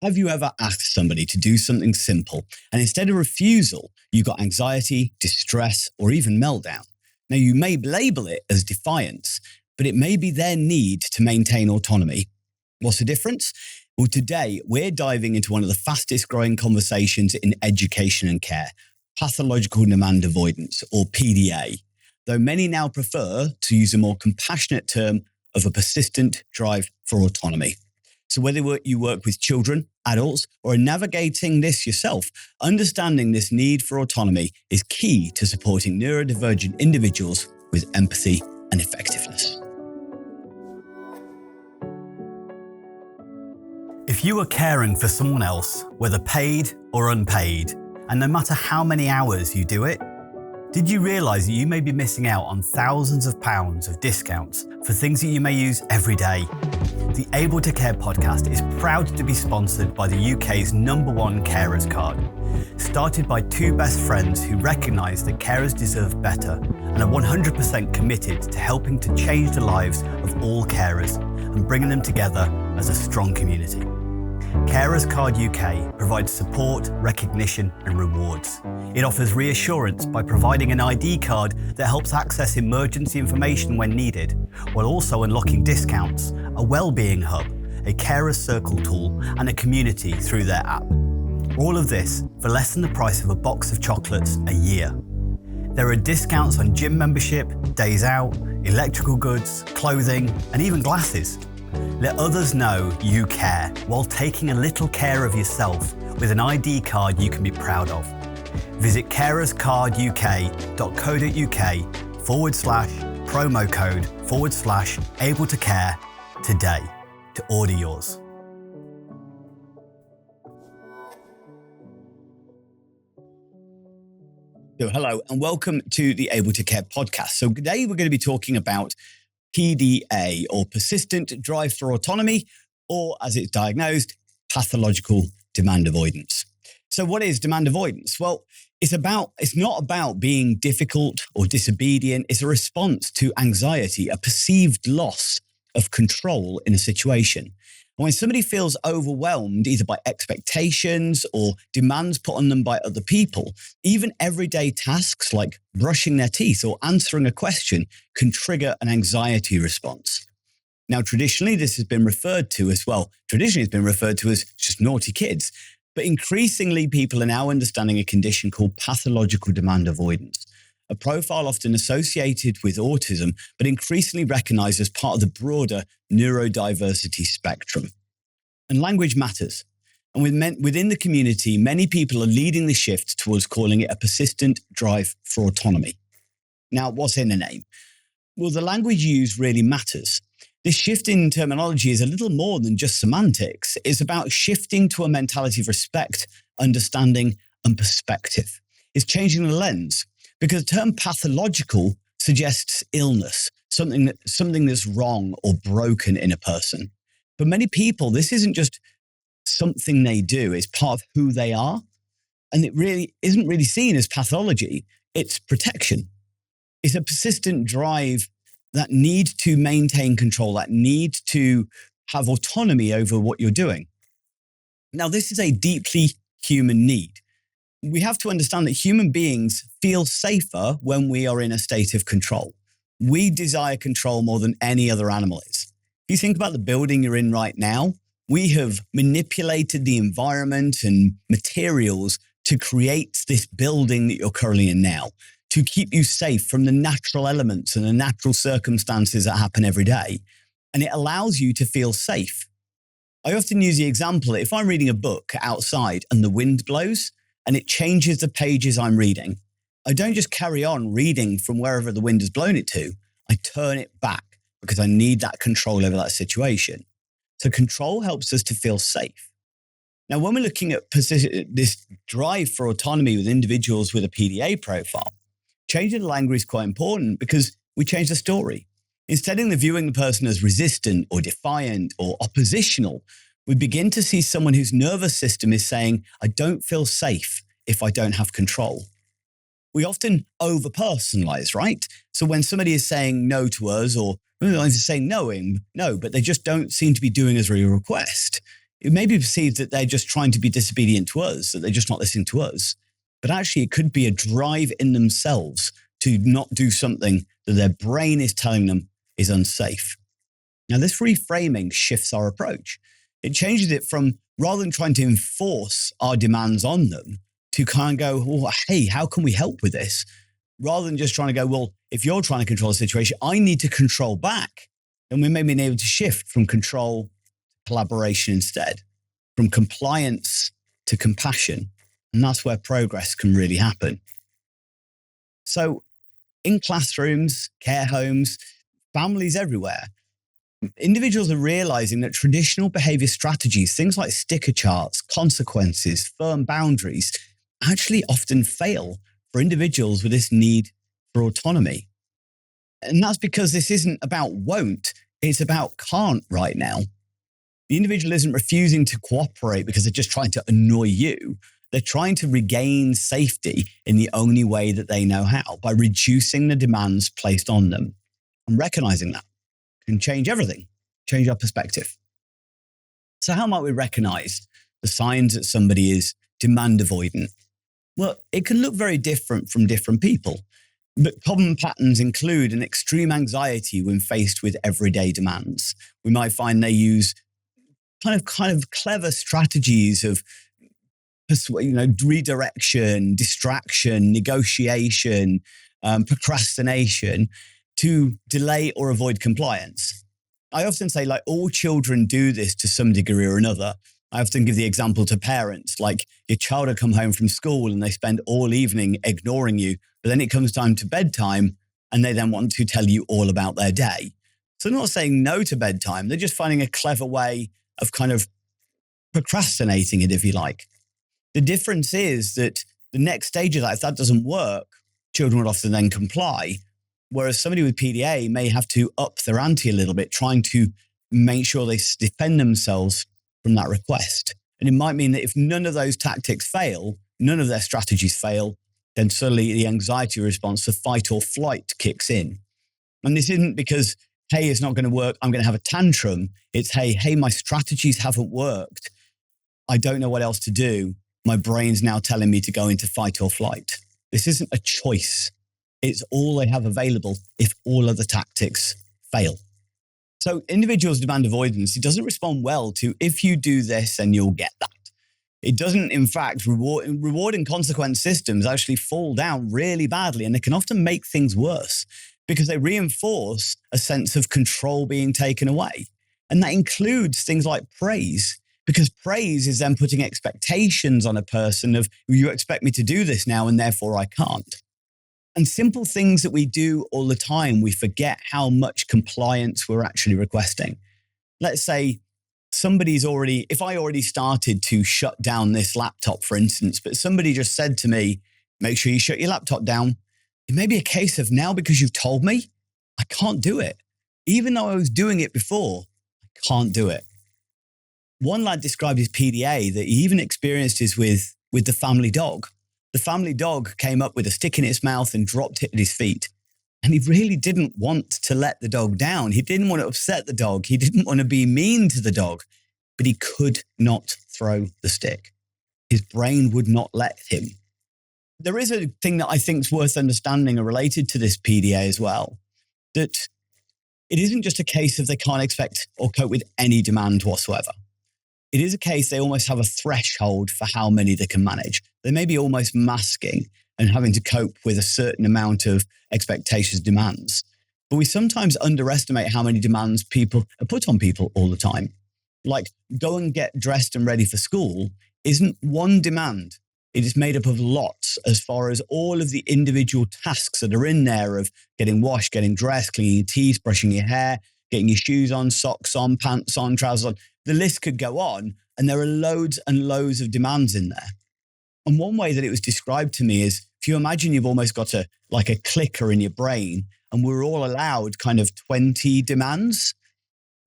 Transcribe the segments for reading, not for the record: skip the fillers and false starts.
Have you ever asked somebody to do something simple and instead of refusal, you got anxiety, distress, or even meltdown? Now, you may label it as defiance, but it may be their need to maintain autonomy. What's the difference? Well, today we're diving into one of the fastest growing conversations in education and care, pathological demand avoidance, or PDA, though many now prefer to use a more compassionate term of a persistent drive for autonomy. So whether you work with children, adults, or are navigating this yourself, understanding this need for autonomy is key to supporting neurodivergent individuals with empathy and effectiveness. If you are caring for someone else, whether paid or unpaid, and no matter how many hours you do it, did you realise that you may be missing out on thousands of pounds of discounts for things that you may use every day? The Able to Care podcast is proud to be sponsored by the UK's #1 carers card. Started by two best friends who recognise that carers deserve better and are 100% committed to helping to change the lives of all carers and bringing them together as a strong community. Carers Card UK provides support, recognition and rewards. It offers reassurance by providing an ID card that helps access emergency information when needed, while also unlocking discounts, a wellbeing hub, a carers circle tool and a community through their app. All of this for less than the price of a box of chocolates a year. There are discounts on gym membership, days out, electrical goods, clothing and even glasses. Let others know you care while taking a little care of yourself with an ID card you can be proud of. Visit carerscarduk.co.uk/promo code/able to care today to order yours. So hello and welcome to the Able to Care podcast. So today we're going to be talking about PDA, or persistent drive for autonomy, or as it's diagnosed, pathological demand avoidance. So what is demand avoidance? Well, it's not about being difficult or disobedient. It's a response to anxiety, a perceived loss of control in a situation. And when somebody feels overwhelmed, either by expectations or demands put on them by other people, even everyday tasks like brushing their teeth or answering a question can trigger an anxiety response. Now, traditionally, this has been referred to as just naughty kids. But increasingly, people are now understanding a condition called pathological demand avoidance, a profile often associated with autism, but increasingly recognized as part of the broader neurodiversity spectrum. And language matters. And within the community, many people are leading the shift towards calling it a persistent drive for autonomy. Now, what's in the name? Well, the language used really matters. This shift in terminology is a little more than just semantics. It's about shifting to a mentality of respect, understanding, and perspective. It's changing the lens, because the term pathological suggests illness, something that's wrong or broken in a person. For many people, this isn't just something they do, it's part of who they are. And it really isn't really seen as pathology, it's protection. It's a persistent drive, that need to maintain control, that need to have autonomy over what you're doing. Now, this is a deeply human need. We have to understand that human beings feel safer when we are in a state of control. We desire control more than any other animal is. If you think about the building you're in right now, we have manipulated the environment and materials to create this building that you're currently in now, to keep you safe from the natural elements and the natural circumstances that happen every day. And it allows you to feel safe. I often use the example, if I'm reading a book outside and the wind blows and it changes the pages I'm reading, I don't just carry on reading from wherever the wind has blown it to. I turn it back because I need that control over that situation. So control helps us to feel safe. Now, when we're looking at this drive for autonomy with individuals with a PDA profile, changing the language is quite important because we change the story. Instead of viewing the person as resistant or defiant or oppositional, we begin to see someone whose nervous system is saying, I don't feel safe if I don't have control. We often over-personalize, right? So when somebody is saying no to us, or saying no, but they just don't seem to be doing as a request, it may be perceived that they're just trying to be disobedient to us, that they're just not listening to us. But actually, it could be a drive in themselves to not do something that their brain is telling them is unsafe. Now, this reframing shifts our approach. It changes it from, rather than trying to enforce our demands on them, to kind of go, well, hey, how can we help with this? Rather than just trying to go, well, if you're trying to control the situation, I need to control back. And we may be able to shift from control to collaboration instead, from compliance to compassion. And that's where progress can really happen. So in classrooms, care homes, families everywhere, individuals are realizing that traditional behavior strategies, things like sticker charts, consequences, firm boundaries, actually often fail for individuals with this need for autonomy. And that's because this isn't about won't, it's about can't right now. The individual isn't refusing to cooperate because they're just trying to annoy you. They're trying to regain safety in the only way that they know how, by reducing the demands placed on them. And recognizing that can change everything, change our perspective. So how might we recognize the signs that somebody is demand avoidant? Well, it can look very different from different people, but common patterns include an extreme anxiety when faced with everyday demands. We might find they use kind of clever strategies of redirection, distraction, negotiation, procrastination to delay or avoid compliance. I often say, like, all children do this to some degree or another. I often give the example to parents, like your child will come home from school and they spend all evening ignoring you, but then it comes time to bedtime and they then want to tell you all about their day. So they're not saying no to bedtime. They're just finding a clever way of kind of procrastinating it, if you like. The difference is that the next stage of that, if that doesn't work, children would often then comply. Whereas somebody with PDA may have to up their ante a little bit, trying to make sure they defend themselves from that request. And it might mean that if none of those tactics fail, none of their strategies fail, then suddenly the anxiety response to fight or flight kicks in. And this isn't because, hey, it's not going to work, I'm going to have a tantrum. It's, hey, my strategies haven't worked. I don't know what else to do. My brain's now telling me to go into fight or flight. This isn't a choice. It's all they have available if all other tactics fail. So individuals' demand avoidance, it doesn't respond well to, if you do this, then you'll get that. It doesn't, in fact, reward and consequence systems actually fall down really badly, and they can often make things worse because they reinforce a sense of control being taken away. And that includes things like praise, because praise is then putting expectations on a person of, you expect me to do this now and therefore I can't. And simple things that we do all the time, we forget how much compliance we're actually requesting. Let's say if I already started to shut down this laptop, for instance, but somebody just said to me, make sure you shut your laptop down. It may be a case of, now because you've told me, I can't do it. Even though I was doing it before, I can't do it. One lad described his PDA that he even experienced this with the family dog. The family dog came up with a stick in its mouth and dropped it at his feet. And he really didn't want to let the dog down. He didn't want to upset the dog. He didn't want to be mean to the dog, but he could not throw the stick. His brain would not let him. There is a thing that I think is worth understanding related to this PDA as well, that it isn't just a case of they can't expect or cope with any demand whatsoever. It is a case they almost have a threshold for how many they can manage. They may be almost masking and having to cope with a certain amount of expectations, demands. But we sometimes underestimate how many demands people are put on people all the time. Like, go and get dressed and ready for school isn't one demand. It is made up of lots as far as all of the individual tasks that are in there of getting washed, getting dressed, cleaning your teeth, brushing your hair, getting your shoes on, socks on, pants on, trousers on. The list could go on, and there are loads and loads of demands in there. And one way that it was described to me is, if you imagine you've almost got a clicker in your brain, and we're all allowed kind of 20 demands,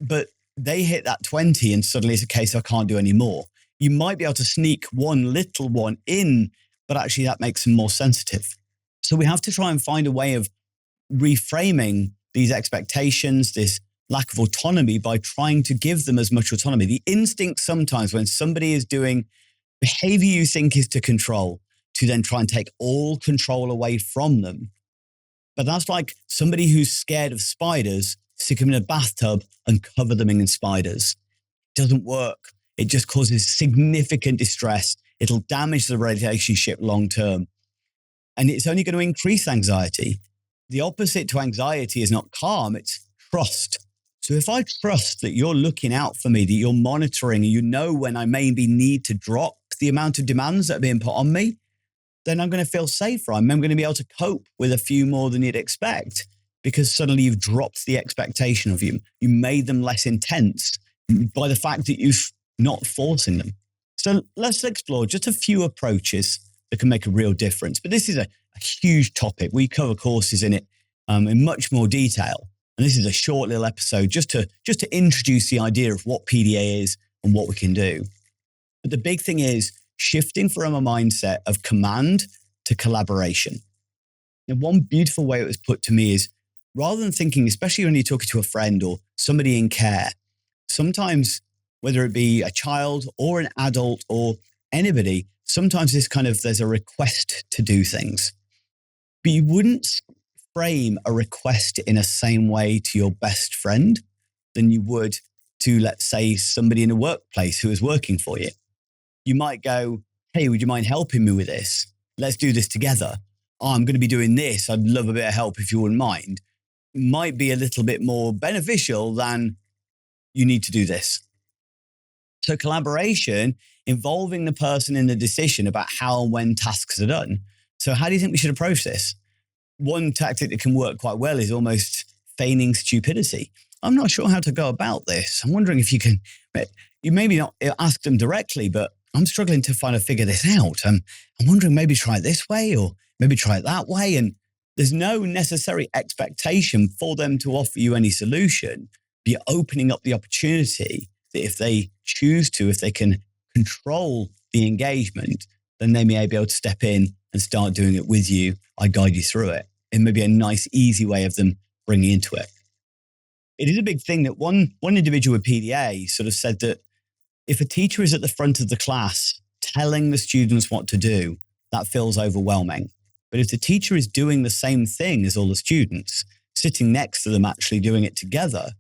but they hit that 20 and suddenly it's a case I can't do any more. You might be able to sneak one little one in, but actually that makes them more sensitive. So we have to try and find a way of reframing these expectations, this lack of autonomy by trying to give them as much autonomy. The instinct sometimes when somebody is doing behavior you think is to control, to then try and take all control away from them. But that's like somebody who's scared of spiders, stick them in a bathtub and cover them in spiders. It doesn't work. It just causes significant distress. It'll damage the relationship long term. And it's only going to increase anxiety. The opposite to anxiety is not calm, it's trust. So if I trust that you're looking out for me, that you're monitoring, you know when I maybe need to drop the amount of demands that are being put on me, then I'm going to feel safer. I'm going to be able to cope with a few more than you'd expect because suddenly you've dropped the expectation of you. You made them less intense by the fact that you've not forcing them. So let's explore just a few approaches that can make a real difference. But this is a huge topic. We cover courses in it in much more detail. And this is a short little episode just to introduce the idea of what PDA is and what we can do. But the big thing is shifting from a mindset of command to collaboration. And one beautiful way it was put to me is rather than thinking, especially when you're talking to a friend or somebody in care, sometimes whether it be a child or an adult or anybody, sometimes there's a request to do things. But you wouldn't frame a request in a same way to your best friend than you would to, let's say, somebody in a workplace who is working for you. You might go, hey, would you mind helping me with this? Let's do this together. Oh, I'm going to be doing this. I'd love a bit of help if you wouldn't mind. Might be a little bit more beneficial than you need to do this. So collaboration involving the person in the decision about how and when tasks are done. So how do you think we should approach this? One tactic that can work quite well is almost feigning stupidity. I'm not sure how to go about this. I'm wondering if you can, you maybe not ask them directly, but I'm struggling to figure this out. I'm wondering maybe try it this way or maybe try it that way. And there's no necessary expectation for them to offer you any solution. But you're opening up the opportunity that if they choose to, if they can control the engagement, then they may be able to step in and start doing it with you. I guide you through it. It may be a nice, easy way of them bringing into it. It is a big thing that one individual with PDA sort of said that if a teacher is at the front of the class telling the students what to do, that feels overwhelming. But if the teacher is doing the same thing as all the students, sitting next to them actually doing it together,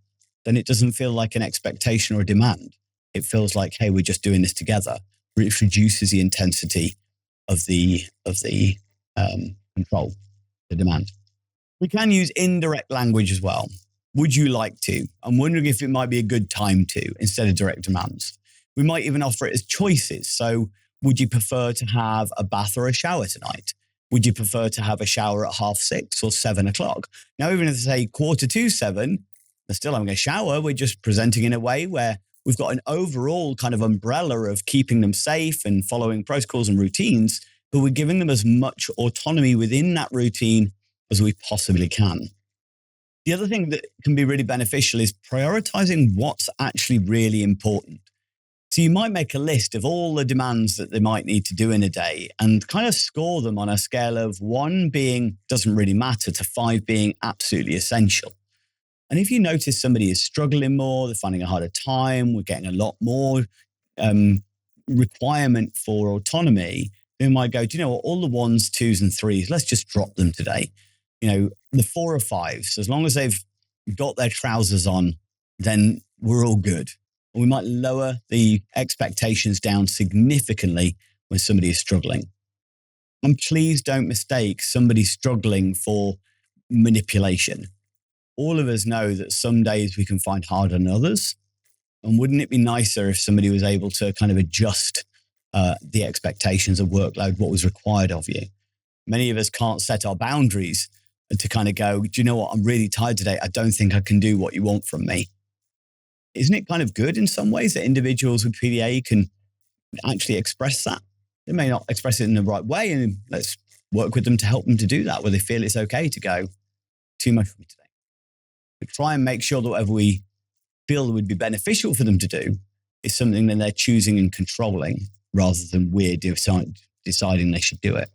then it doesn't feel like an expectation or a demand. It feels like, hey, we're just doing this together. It reduces the intensity of the control, the demand. We can use indirect language as well. Would you like to? I'm wondering if it might be a good time to, instead of direct demands. We might even offer it as choices. So would you prefer to have a bath or a shower tonight? Would you prefer to have a shower at 6:30 or 7 o'clock? Now, even if they say 6:45, they're still having a shower. We're just presenting in a way where we've got an overall kind of umbrella of keeping them safe and following protocols and routines, but we're giving them as much autonomy within that routine as we possibly can. The other thing that can be really beneficial is prioritizing what's actually really important. So you might make a list of all the demands that they might need to do in a day and kind of score them on a scale of 1 being doesn't really matter to 5 being absolutely essential. And if you notice somebody is struggling more, they're finding a harder time, we're getting a lot more requirement for autonomy, they might go, do you know what, all the 1s, 2s and 3s, let's just drop them today. You know, the 4 or 5s, as long as they've got their trousers on, then we're all good. And we might lower the expectations down significantly when somebody is struggling. And please don't mistake somebody struggling for manipulation. All of us know that some days we can find harder than others. And wouldn't it be nicer if somebody was able to kind of adjust the expectations of workload, what was required of you? Many of us can't set our boundaries and to kind of go, do you know what? I'm really tired today. I don't think I can do what you want from me. Isn't it kind of good in some ways that individuals with PDA can actually express that? They may not express it in the right way, and let's work with them to help them to do that, where they feel it's okay to go, too much for me today. But try and make sure that whatever we feel would be beneficial for them to do is something that they're choosing and controlling rather than we're deciding they should do it.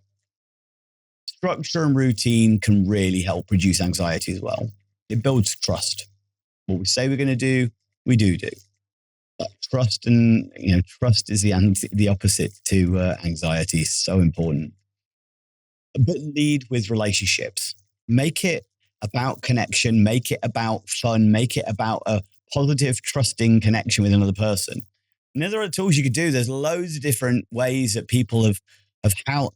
Structure and routine can really help reduce anxiety as well. It builds trust. What we say we're going to do, we do. But trust trust is the opposite to anxiety. So important. But lead with relationships. Make it about connection. Make it about fun. Make it about a positive, trusting connection with another person. And there are tools you could do. There's loads of different ways that people have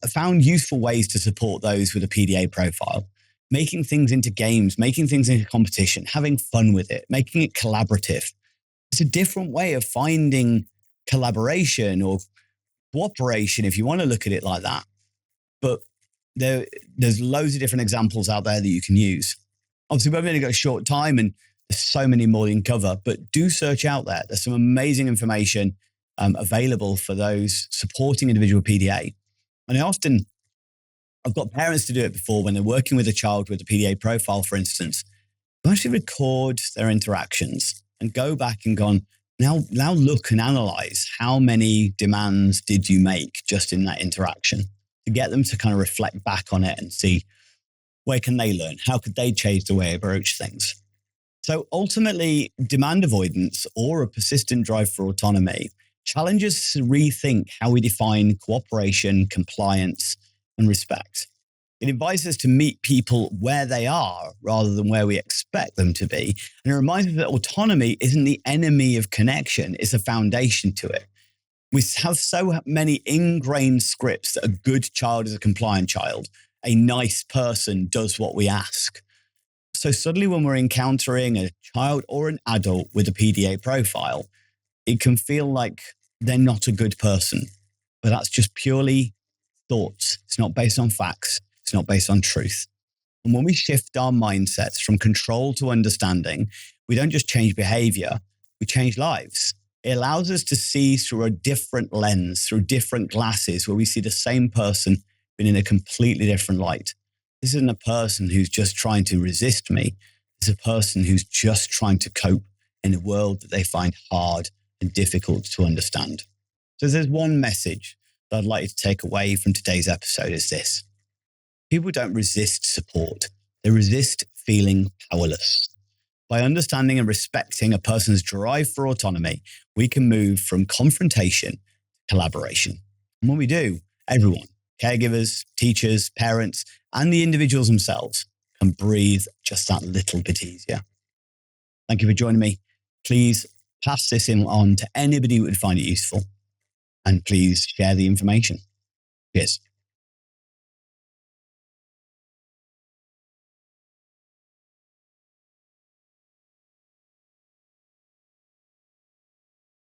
found useful ways to support those with a PDA profile. Making things into games, making things into competition, having fun with it, making it collaborative. It's a different way of finding collaboration or cooperation, if you want to look at it like that. But there's loads of different examples out there that you can use. Obviously, we've only got a short time and there's so many more you can cover, but do search out there. There's some amazing information available for those supporting individual PDA. And I've got parents to do it before when they're working with a child with a PDA profile, for instance, they actually record their interactions and go back and gone, now look and analyze how many demands did you make just in that interaction, to get them to kind of reflect back on it and see where can they learn? How could they change the way they approach things? So ultimately, demand avoidance or a persistent drive for autonomy challenges us to rethink how we define cooperation, compliance, and respect. It invites us to meet people where they are rather than where we expect them to be. And it reminds us that autonomy isn't the enemy of connection, it's a foundation to it. We have so many ingrained scripts that a good child is a compliant child. A nice person does what we ask. So suddenly when we're encountering a child or an adult with a PDA profile, it can feel like they're not a good person. But that's just purely thoughts. It's not based on facts. It's not based on truth. And when we shift our mindsets from control to understanding, we don't just change behavior, we change lives. It allows us to see through a different lens, through different glasses, where we see the same person but in a completely different light. This isn't a person who's just trying to resist me. It's a person who's just trying to cope in a world that they find hard and difficult to understand. So there's one message that I'd like you to take away from today's episode is this. People don't resist support. They resist feeling powerless. By understanding and respecting a person's drive for autonomy, we can move from confrontation to collaboration. And when we do, everyone, caregivers, teachers, parents, and the individuals themselves can breathe just that little bit easier. Thank you for joining me. Please pass this on to anybody who would find it useful. And please share the information. Cheers.